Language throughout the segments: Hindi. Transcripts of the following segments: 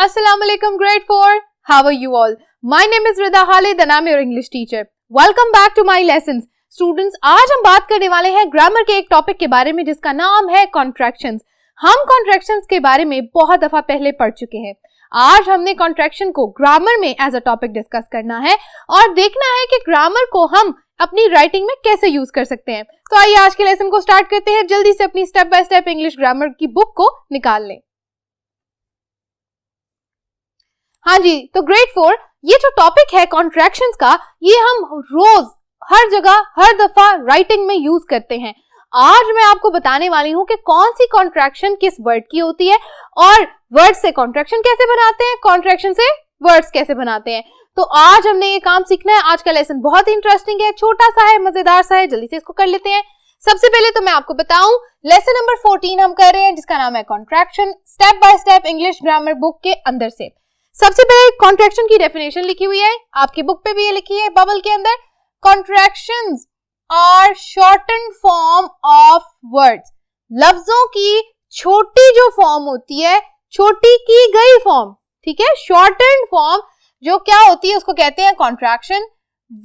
Assalamu alaikum grade 4. How are you all? My name is Rida Khalid and I'm your English teacher. Welcome back to my lessons. Students, आज हम बात करने वाले हैं ग्रामर के एक टॉपिक के बारे में जिसका नाम है कॉन्ट्रैक्शंस. हम कॉन्ट्रैक्शंस के बारे में बहुत दफा पहले पढ़ चुके हैं. आज हमने कॉन्ट्रैक्शन को ग्रामर में एज अ टॉपिक डिस्कस करना है और देखना है कि ग्रामर को हम अपनी राइटिंग में कैसे यूज कर सकते हैं. तो आइए आज के लेसन को स्टार्ट करते हैं. जल्दी से अपनी step by step English grammar की बुक को निकाल लें. हाँ जी, तो ग्रेड 4 ये जो टॉपिक है कॉन्ट्रैक्शंस का, ये हम रोज हर जगह हर दफा राइटिंग में यूज करते हैं. आज मैं आपको बताने वाली हूँ कि कौन सी कॉन्ट्रैक्शन किस वर्ड की होती है और वर्ड से कॉन्ट्रैक्शन कैसे बनाते हैं, कॉन्ट्रैक्शन से वर्ड्स कैसे बनाते हैं. तो आज हमने ये काम सीखना है. आज का लेसन बहुत ही इंटरेस्टिंग है, छोटा सा है, मजेदार सा है. जल्दी से इसको कर लेते हैं. सबसे पहले तो मैं आपको बताऊं, लेसन नंबर 14 हम कर रहे हैं जिसका नाम है contraction, step by step English grammar book के अंदर से. सबसे पहले कॉन्ट्रैक्शन की डेफिनेशन लिखी हुई है, आपकी बुक पे भी ये लिखी है बबल के अंदर. Contractions are shorten form of words. लफ्जों की छोटी जो फॉर्म होती है, छोटी की गई फॉर्म, ठीक है, शॉर्टन फॉर्म जो क्या होती है उसको कहते हैं contraction.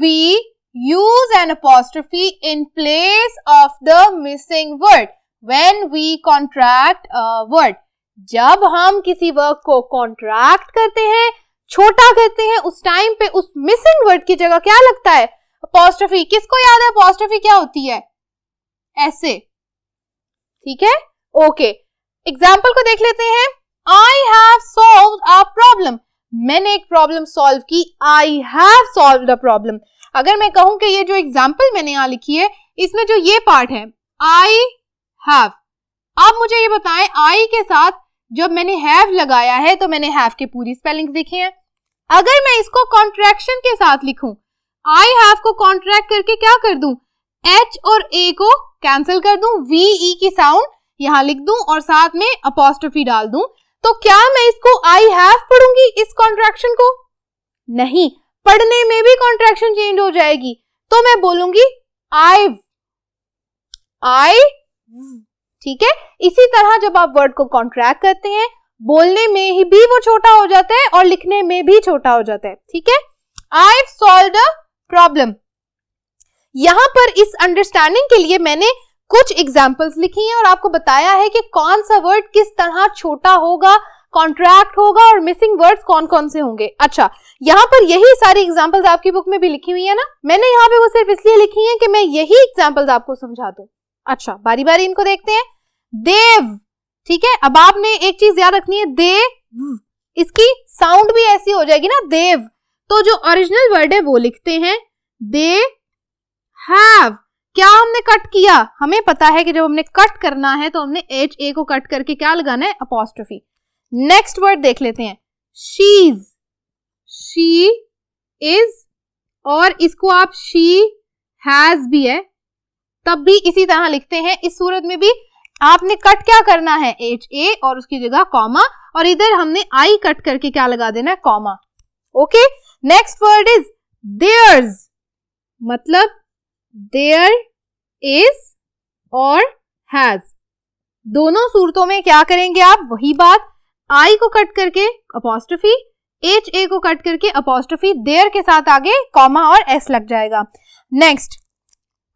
We use an apostrophe in place of the missing word when we contract a word. जब हम किसी वर्ड को कॉन्ट्रैक्ट करते हैं, छोटा करते हैं, उस टाइम पे उस मिसिंग वर्ड की जगह क्या लगता है? अपॉस्ट्रोफी. किसको याद है अपॉस्ट्रोफी क्या होती है? ऐसे, ठीक है, ओके. एग्जाम्पल को देख लेते हैं. I have solved a problem. मैंने एक प्रॉब्लम सॉल्व की. I have solved a problem. अगर मैं कहूं कि ये जो एग्जाम्पल मैंने यहां लिखी है, इसमें जो ये पार्ट है आई हैव, अब मुझे ये बताएं आई के साथ जब मैंने हैव लगाया है तो मैंने हैव के पूरी स्पेलिंग्स लिखी हैं. अगर मैं इसको कॉन्ट्रैक्शन के साथ लिखूं, आई हैव को कॉन्ट्रैक्ट करके क्या कर दूं? एच और ए को कैंसिल कर दूं, वी ई की साउंड यहां लिख दूं और साथ में अपॉस्ट्रोफी डाल दूं, तो क्या मैं इसको आई हैव पढ़ूंगी इस कॉन्ट्रैक्शन को? नहीं, पढ़ने में भी कॉन्ट्रैक्शन चेंज हो जाएगी. तो मैं बोलूंगी आई, ठीक है. इसी तरह जब आप वर्ड को कॉन्ट्रैक्ट करते हैं, बोलने में ही भी वो छोटा हो जाता है और लिखने में भी छोटा हो जाता है, ठीक है. I've solved a problem. यहां पर इस अंडरस्टैंडिंग के लिए मैंने कुछ एग्जांपल्स लिखी हैं और आपको बताया है कि कौन सा वर्ड किस तरह छोटा होगा, कॉन्ट्रैक्ट होगा और मिसिंग वर्ड्स कौन कौन से होंगे. अच्छा, यहाँ पर यही सारी एग्जांपल्स आपकी बुक में भी लिखी हुई है ना. मैंने यहाँ पे वो सिर्फ इसलिए लिखी है कि मैं यही एग्जांपल्स आपको समझा दूं. अच्छा, बारी बारी इनको देखते हैं. देव, ठीक है. अब आपने एक चीज याद रखनी है, देव, इसकी साउंड भी ऐसी हो जाएगी ना, देव. तो जो ओरिजिनल वर्ड है वो लिखते हैं दे हैव. क्या हमने कट किया? हमें पता है कि जब हमने कट करना है तो हमने एच ए को कट करके क्या लगाना है? अपॉस्ट्रोफी. नेक्स्ट वर्ड देख लेते हैं, शीज, शी इज, और इसको आप शी हैज भी है तब भी इसी तरह लिखते हैं. इस सूरत में भी आपने कट क्या करना है? एच ए और उसकी जगह कॉमा, और इधर हमने आई कट करके क्या लगा देना है? Comma. Okay. Next word is there's, मतलब देयर इज और हैज. दोनों सूरतों में क्या करेंगे आप? वही बात, आई को कट करके अपॉस्ट्रोफी, एच ए को कट करके अपॉस्ट्रोफी, देयर के साथ आगे कॉमा और एस लग जाएगा. Next,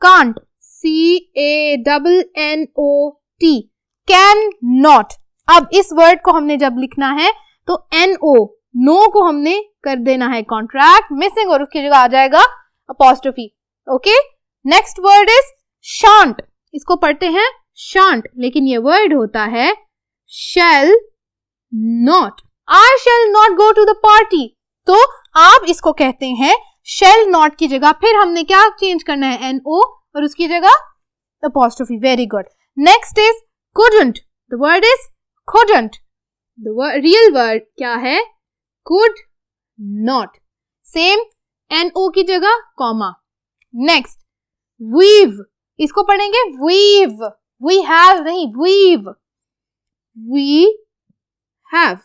can't, CANNOT, can not. अब इस वर्ड को हमने जब लिखना है तो NO, नो को हमने कर देना है कॉन्ट्रैक्ट, मिसिंग, और उसकी जगह आ जाएगा apostrophe. Okay. Next word is shan't. इसको पढ़ते हैं शांट, लेकिन ये वर्ड होता है shall not. I shall not go to the party. तो आप इसको कहते हैं शैल नॉट की जगह फिर हमने क्या चेंज करना है? NO और उसकी जगह apostrophe. Very good. Next is couldn't. The word is couldn't. The real word क्या है? could not. सेम NO की जगह कॉमा. Next, weave. इसको पढ़ेंगे weave. We have नहीं, weave. We have.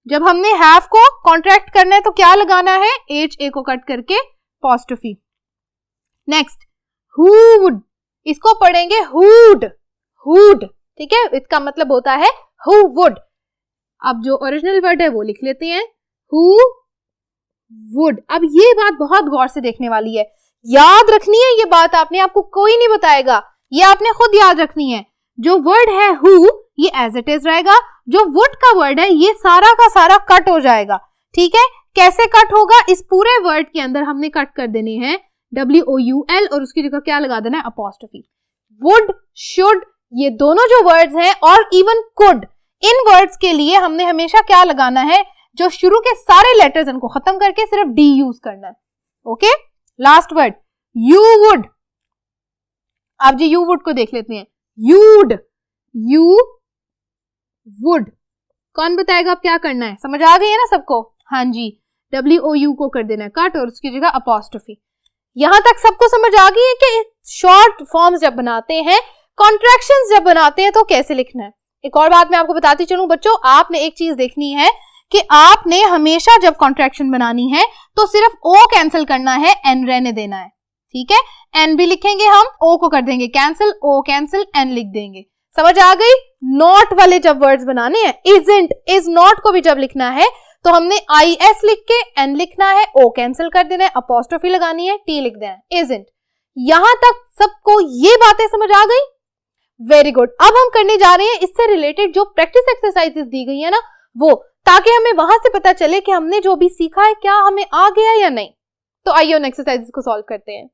जब हमने have को कॉन्ट्रैक्ट करना है तो क्या लगाना है? HA को कट करके apostrophe. Next, who'd. इसको पढ़ेंगे who'd. ठीक है, इसका मतलब होता है who would. अब जो ओरिजिनल वर्ड है वो लिख लेते हैं, who would। अब ये बात बहुत गौर से देखने वाली है, याद रखनी है ये बात आपने, आपको कोई नहीं बताएगा, ये आपने खुद याद रखनी है। जो वर्ड है who, ये एज इट इज रहेगा, जो would का वर्ड है ये सारा का सारा कट हो जाएगा। ठीक है, कैसे कट होगा, इस पूरे वर्ड के अंदर हमने कट कर देने हैं WOUL और उसकी जगह क्या लगा देना है, अपॉस्ट्रोफी। would, should, ये दोनों जो वर्ड्स हैं और इवन could, इन वर्ड्स के लिए हमने हमेशा क्या लगाना है, जो शुरू के सारे लेटर्स इनको खत्म करके सिर्फ डी यूज करना है। Okay, last word you would. आप जी यू वुड को देख लेते हैं, यूड, यू वुड, कौन बताएगा अब क्या करना है, समझ आ गई है ना सबको? हाँ जी, WOU को कर देना है कट और उसकी जगह अपॉस्ट्रोफी। यहां तक सबको समझ आ गई है कि शॉर्ट फॉर्म्स जब बनाते हैं, कॉन्ट्रैक्शंस जब बनाते हैं तो कैसे लिखना है। एक और बात मैं आपको बताती चलूं बच्चों, आपने एक चीज देखनी है कि आपने हमेशा जब कॉन्ट्रैक्शन बनानी है तो सिर्फ ओ कैंसिल करना है, एन रहने देना है। ठीक है, एन भी लिखेंगे हम, ओ को कर देंगे कैंसिल, ओ कैंसिल, एन लिख देंगे। समझ आ गई? नॉट वाले जब वर्ड्स बनाने हैं, इजंट, इज नॉट को भी जब लिखना है तो हमने IS लिख के एन लिखना है, ओ कैंसिल कर देना है, अपॉस्ट्रोफी लगानी है, टी लिख देना है, इजंट। यहां तक सबको ये बातें समझ आ गई? Very good. अब हम करने जा रहे हैं इससे रिलेटेड जो प्रैक्टिस एक्सरसाइजेस दी गई है ना वो, ताकि हमें वहां से पता चले कि हमने जो भी सीखा है क्या हमें आ गया या नहीं। तो आइए उन एक्सरसाइजेस को सॉल्व करते हैं।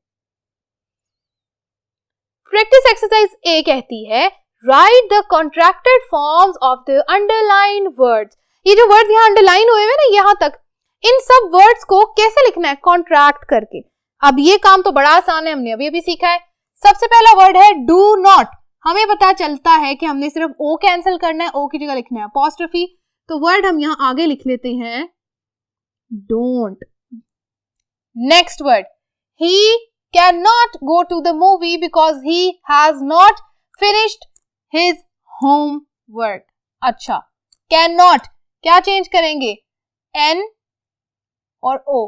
प्रैक्टिस एक्सरसाइज ए कहती है right the contracted forms of the underline words. ये जो वर्ड्स यहाँ अंडरलाइन हुए हैं ना यहां तक, इन सब वर्ड्स को कैसे लिखना है, कॉन्ट्रैक्ट करके। अब ये काम तो बड़ा आसान है, हमने अभी सीखा है। सबसे पहला वर्ड है डू नॉट। हमें पता चलता है कि हमने सिर्फ ओ कैंसिल करना है, ओ की जगह लिखना है अपॉस्ट्रोफी, तो वर्ड हम यहां आगे लिख लेते हैं don't. Next word, he can not go to the movie because he has not finished his homework. अच्छा, कैन नॉट क्या चेंज करेंगे, एन और ओ,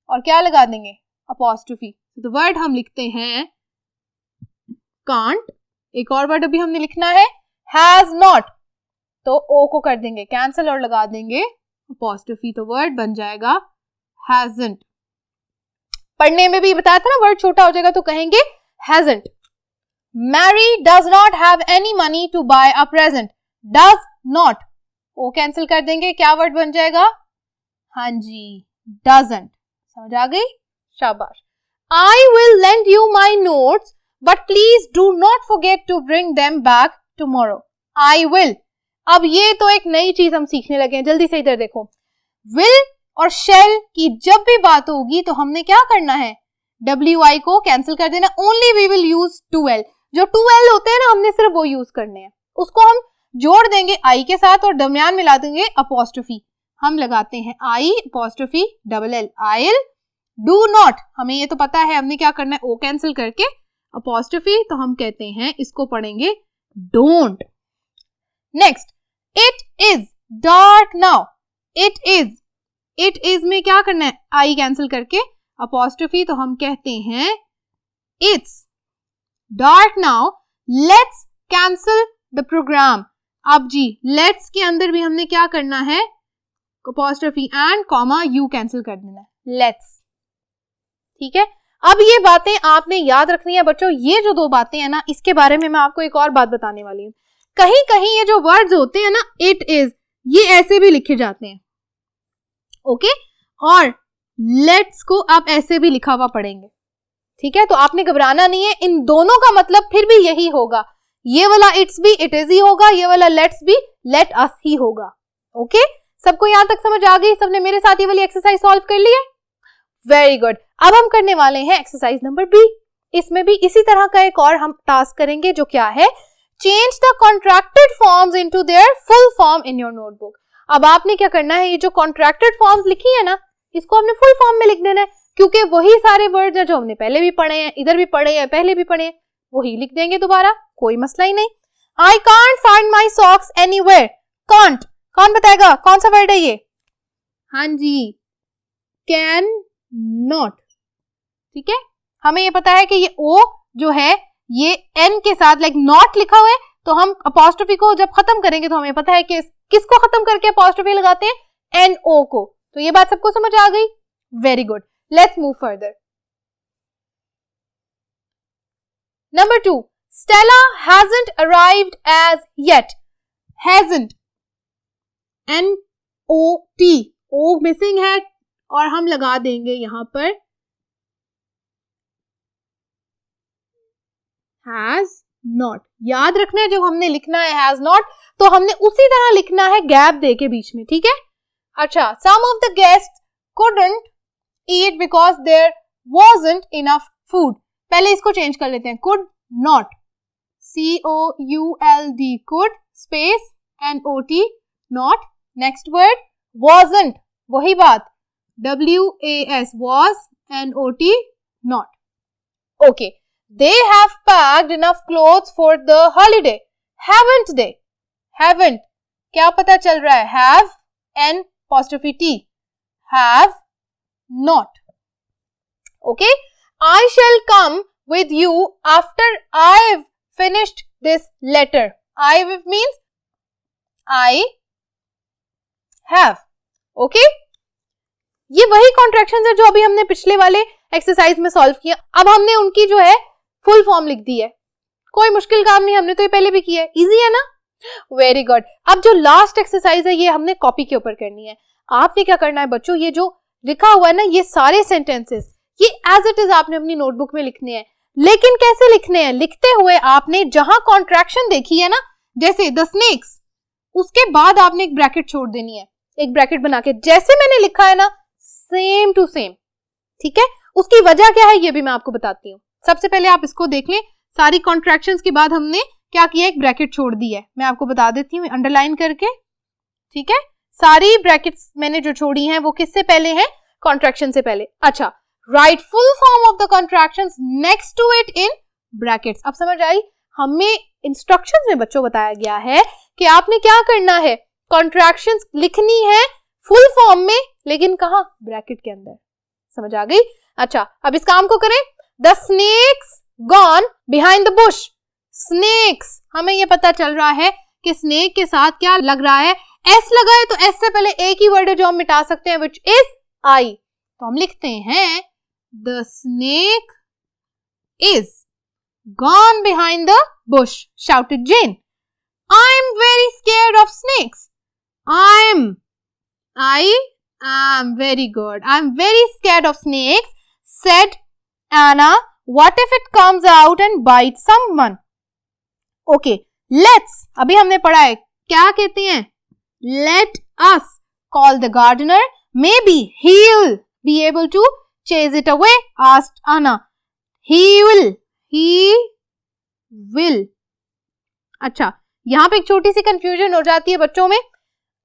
और क्या लगा देंगे, अपॉस्ट्रोफी। तो वर्ड हम लिखते हैं कांट। एक और वर्ड अभी हमने लिखना है हैज नॉट, तो ओ को कर देंगे कैंसिल और लगा देंगे अपॉस्ट्रोफी, तो वर्ड बन जाएगा हैजंट। पढ़ने में भी बताया था ना, वर्ड छोटा हो जाएगा तो कहेंगे hasn't. Mary does not have any money to buy a present. Does not, O cancel कर देंगे, क्या वर्ड बन जाएगा, हाँ जी, डजंट। समझ आ गई? शाबाश। I will lend you my notes but please do not forget to bring them back tomorrow. I will, अब ये तो एक नई चीज हम सीखने लगे हैं, जल्दी से इधर देखो। विल और शेल की जब भी बात होगी तो हमने क्या करना है, WI को कैंसिल कर देना, only we will use 2L। जो 2L होते हैं ना हमने सिर्फ वो यूज करने हैं, उसको हम जोड़ देंगे I के साथ और दरमियान मिला देंगे अपॉस्ट्रोफी। हम लगाते हैं I apostrophe LL, I'll do not, हमें ये तो पता है हमने क्या करना है, ओ कैंसिल करके अपॉस्ट्रोफी, तो हम कहते हैं इसको पढ़ेंगे don't. Next, it is dark now. It is में क्या करना है, आई कैंसिल करके अपॉस्ट्रोफी, तो हम कहते हैं it's dark now, let's cancel the programme. अब जी लेट्स के अंदर भी हमने क्या करना है, apostrophe and comma you cancel कर देना है, लेट्स। ठीक है, अब ये बातें आपने याद रखनी है बच्चों। ये जो दो बातें हैं ना, इसके बारे में मैं आपको एक और बात बताने वाली हूँ। कहीं कहीं ये जो वर्ड्स होते हैं ना, इट इज, ये ऐसे भी लिखे जाते हैं, ओके, और लेट्स को आप ऐसे भी लिखा हुआ पढ़ेंगे। ठीक है, तो आपने घबराना नहीं है, इन दोनों का मतलब फिर भी यही होगा। ये वाला इट्स भी इट इज ही होगा, ये वाला लेट्स भी लेट अस ही होगा। ओके, सबको यहां तक समझ आ गई? सबने मेरे साथ ये वाली एक्सरसाइज सॉल्व कर ली है? Very good. अब हम करने वाले हैं एक्सरसाइज नंबर B। इसमें भी इसी तरह का एक और हम टास्क करेंगे, जो क्या है, change the contracted forms into their full form in your notebook. अब आपने क्या करना है, ये जो कॉन्ट्रैक्टेड फॉर्म्स लिखी है ना, इसको हमने फुल फॉर्म में लिख देना है, क्योंकि वही सारे वर्ड्स हैं जो हमने पहले भी पढ़े हैं, इधर भी पढ़े हैं, पहले भी पढ़े हैं, वही लिख देंगे दोबारा, कोई मसला ही नहीं। I can't find my socks anywhere. Can't, कौन बताएगा कौन सा वर्ड है ये? हाँ जी, कैन नॉट। ठीक है, हमें ये पता है कि ये ओ जो है ये एन के साथ लाइक नॉट लिखा हुआ है, तो हम अपॉस्ट्रोफी को जब खत्म करेंगे तो हमें पता है कि किसको खत्म करके अपॉस्ट्रोफी लगाते हैं, NO को। तो ये बात सबको समझ आ गई? Very good, let's move further. Number 2, Stella hasn't arrived as yet. Hasn't, NOT, O missing है और हम लगा देंगे यहां पर has not। याद रखना है जब हमने लिखना है has not तो हमने उसी तरह लिखना है गैप दे के बीच में, ठीक है? अच्छा, some of the guests couldn't eat because there wasn't enough food। पहले इसको चेंज कर लेते हैं, could not, COULD, could space NOT, not। Next word wasn't, वही बात, WAS, was, NOT, not। okay, they have packed enough clothes for the holiday, haven't they? haven't, क्या पता चल रहा है? have, N', have not। okay, I shall come with you after I've finished this letter। I means I have। okay, ये वही कॉन्ट्रैक्शंस है जो अभी हमने पिछले वाले एक्सरसाइज में सॉल्व किया। अब हमने उनकी जो है फुल फॉर्म लिख दी है, कोई मुश्किल काम नहीं, हमने तो ये पहले भी किया है, इजी है ना? Very good. अब जो लास्ट एक्सरसाइज है ये हमने कॉपी के ऊपर करनी है। आपने क्या करना है बच्चों, ये जो लिखा हुआ है ना, ये सारे सेंटेंसेस ये एज इट इज आपने अपनी नोटबुक में लिखने हैं। लेकिन कैसे लिखने हैं? लिखते हुए आपने जहां कॉन्ट्रैक्शन देखी है ना, जैसे द स्नेक्स, उसके बाद आपने एक ब्रैकेट छोड़ देनी है, एक ब्रैकेट बना के जैसे मैंने लिखा है ना, सेम टू सेम, ठीक है? उसकी वजह क्या है ये भी मैं आपको बताती हूँ। सबसे पहले आप इसको देख लें, सारी कॉन्ट्रैक्शंस के बाद हमने क्या किया, एक ब्रैकेट छोड़ दी है। मैं आपको बता देती हूँ अंडरलाइन करके, ठीक है? सारी ब्रैकेट्स मैंने जो छोड़ी हैं वो किससे पहले हैं? कॉन्ट्रैक्शन से पहले। अच्छा, write full form of the contractions next to it in brackets. अब समझ आई? हमें इंस्ट्रक्शंस में बच्चों बताया गया है कि आपने क्या करना है, कॉन्ट्रैक्शंस लिखनी है फुल फॉर्म में, लेकिन कहां? ब्रैकेट के अंदर। समझ आ गई? अच्छा, अब इस काम को करें। The snakes gone behind the bush. Snakes, हमें ये पता चल रहा है कि स्नेक के साथ क्या लग रहा है? एस लगा है, तो एस से पहले एक ही वर्ड है जो हम मिटा सकते हैं, विच इज आई। तो हम लिखते हैं the snake is gone behind the bush, shouted Jane. I am very scared of snakes. I am very good. I am very scared of snakes, said Anna. What if it comes out and bites someone? Okay, let's, अभी हमने पढ़ा है, क्या कहते हैं? Let us call the gardener. Maybe he'll be able to chase it away, asked Anna. He will. अच्छा, यहाँ पे एक छोटी सी कंफ्यूजन हो जाती है बच्चों में।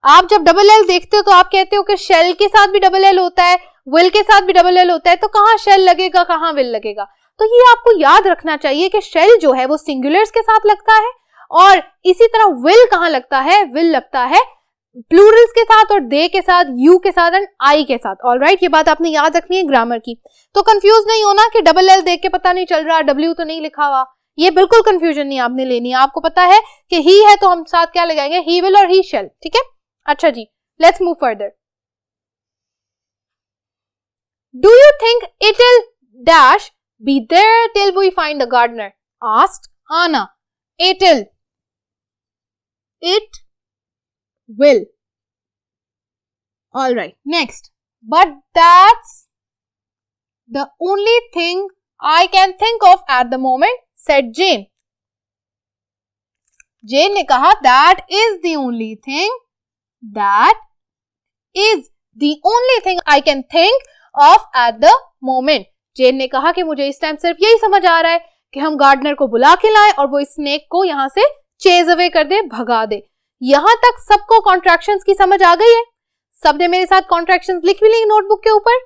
आप जब डबल एल देखते हो तो आप कहते हो कि शेल के साथ भी डबल एल होता है, विल के साथ भी डबल एल होता है, तो कहाँ शेल लगेगा, कहाँ विल लगेगा? तो ये आपको याद रखना चाहिए कि शेल जो है वो सिंगुलर्स के साथ लगता है, और इसी तरह विल कहाँ लगता है? विल लगता है प्लूरल्स के साथ और दे के साथ, यू के साथ एंड आई के साथ। ऑलराइट, ये बात आपने याद रखनी है ग्रामर की। तो कंफ्यूज नहीं होना कि डबल एल देख के पता नहीं चल रहा, डब्ल्यू तो नहीं लिखा हुआ, ये बिल्कुल कंफ्यूजन नहीं आपने लेनी है। आपको पता है कि ही है तो हम साथ क्या लगाएंगे? ही विल और ही शेल, ठीक है? अच्छा जी, let's move further. Do you think it'll dash be there till we find the gardener? asked Anna. It will. All right, next. But that's the only thing I can think of at the moment, said Jane. Jane ने कहा that is the only thing I can think of at the moment. जेन ने कहा कि मुझे इस टाइम सिर्फ यही समझ आ रहा है कि हम गार्डनर को बुला के लाएं और वो इस स्नेक को यहाँ से चेज अवे कर दे, भगा दे। यहाँ तक सबको कॉन्ट्रैक्शंस की समझ आ गई है? सबने मेरे साथ कॉन्ट्रैक्शंस लिख भी ली नोटबुक के ऊपर?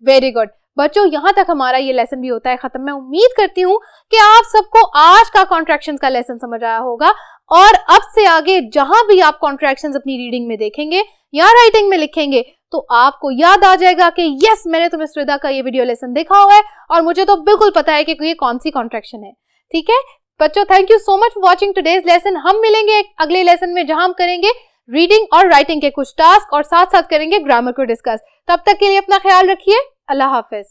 वेरी गुड बच्चों, यहाँ तक हमारा ये लेसन भी होता है खत्म। मैं उम्मीद करती हूँ कि आप सबको आज का कॉन्ट्रैक्शंस का लेसन समझ आया होगा, और अब से आगे जहां भी आप कॉन्ट्रैक्शंस अपनी रीडिंग में देखेंगे या राइटिंग में लिखेंगे तो आपको याद आ जाएगा कि यस, मैंने तो मिस रिदा का ये वीडियो लेसन देखा हुआ है और मुझे तो बिल्कुल पता है कि ये कौन सी कॉन्ट्रैक्शन है, ठीक है? बच्चों, thank you so much for watching today's lesson. हम मिलेंगे एक अगले लेसन में जहां हम करेंगे रीडिंग और राइटिंग के कुछ टास्क और साथ साथ करेंगे ग्रामर को डिस्कस। तब तक के लिए अपना ख्याल रखिए। अल्लाह हाफिज।